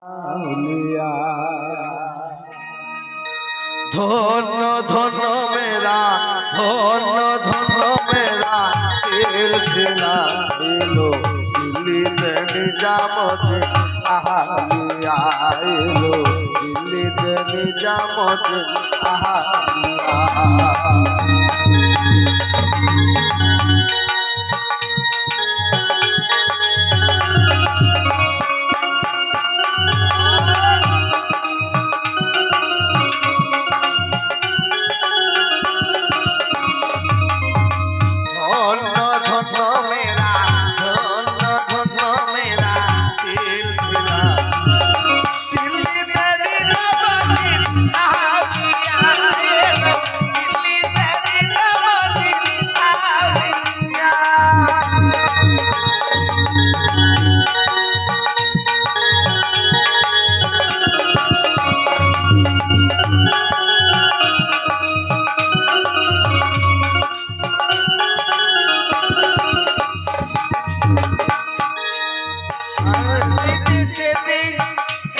আউলিয়া ধন্য ধন্য মেরা ধন্য ধন্য মেরা সিলসিলা ছিল দিল্লিতে নিজামতে আহলিয়া এলো দিল্লিতে নিজামতে আহলিয়া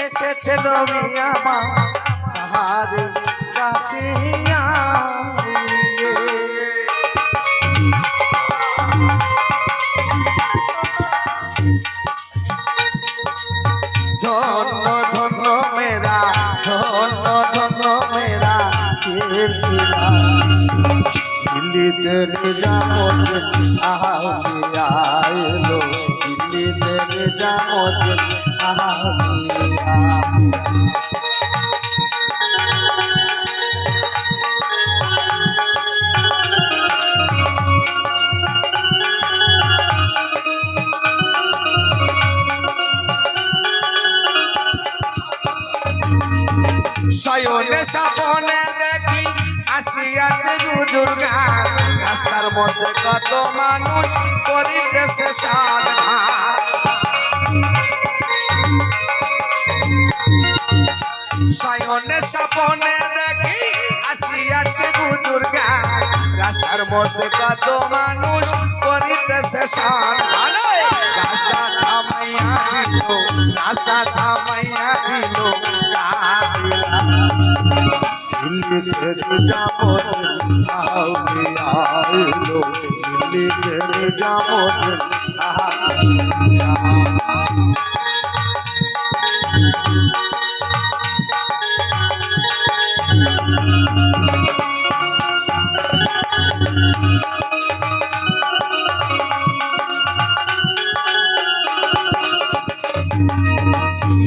এসেছে নবী আমার তাহার কাছে ধন্য ধন্য মেরা ধন্য ধন্য মেরা সিলসিলা দিল্লিতে নিজামতে আহলিয়া এলো দিল্লিতে নিজামতে আহলিয়া শয়নে স্বপনে দেখি আসিয়াছে হুজুর গান রাস্তার মধ্যে কত মানুষ করিতেছে সাধনা শয়নে স্বপনে দেখি আসিয়াছে হুজুর গান রাস্তার মধ্যে কত মানুষ করিতেছে সাধনা রাস্তা থামাইয়া দিল রাস্তা থামাইয়া দিল কাফিলা দিল্লিতে নিজামতে আহলিয়া এলো দিল্লিতে নিজামতে আহলিয়া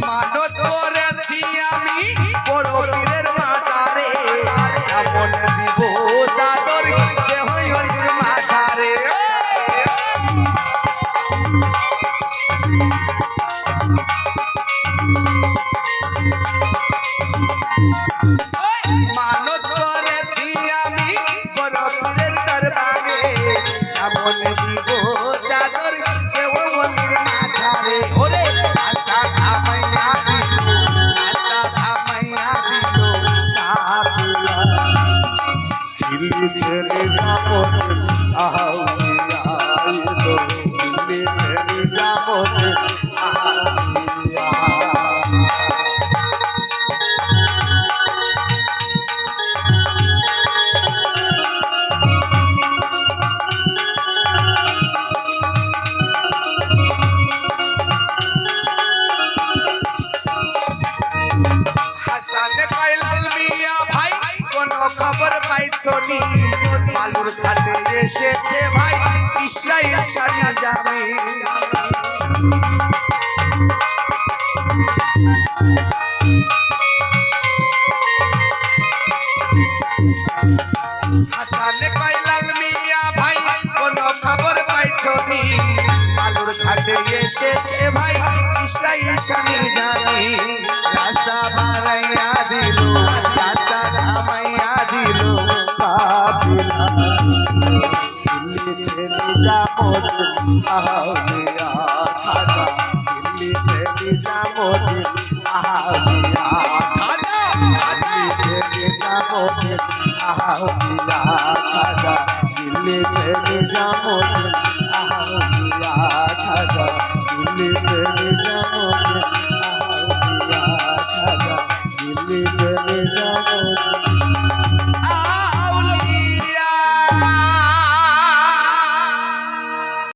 মানত করেছি আমি বড় পীরের মাজারে এমন দিব চাদর দেহ হরির মাঝারে মানত করেছি আমি বড় পীরের দরবারে এমন দিব চাদর দেহ হরির মাঝারে ওরে রাস্তা থামাইয়া দিল রাস্তা থামাইয়া দিল কাফিলা দিল্লিতে নিজামতে আহলিয়া এলো দিল্লিতে নিজামতে আহলিয়া হাসান কয়লাল মিয়া ভাই কোন খবর পাইছনি বালুর ঘাটে এসেছে ভাই ইসরাইল শাড়ি যাবে হাসান কয়লাল মিয়া ভাই কোন খবর পাইছনি বালুর ঘাটে এসেছে ভাই ইসরাইল শাড়ি যাবে রাস্তা বাড়াইয়া দিল রাস্তা থামাইয়া দিল কাফিলা দিল্লিতে নিজামতে আহলিয়া খাজা দিল্লিতে নিজামতে আহলিয়া খাজা দিল্লিতে নিজামতে আহলিয়া খাজা দিল্লিতে নিজামতে আহলিয়া খাজা দিল্লিতে নিজামতে আহলিয়া রে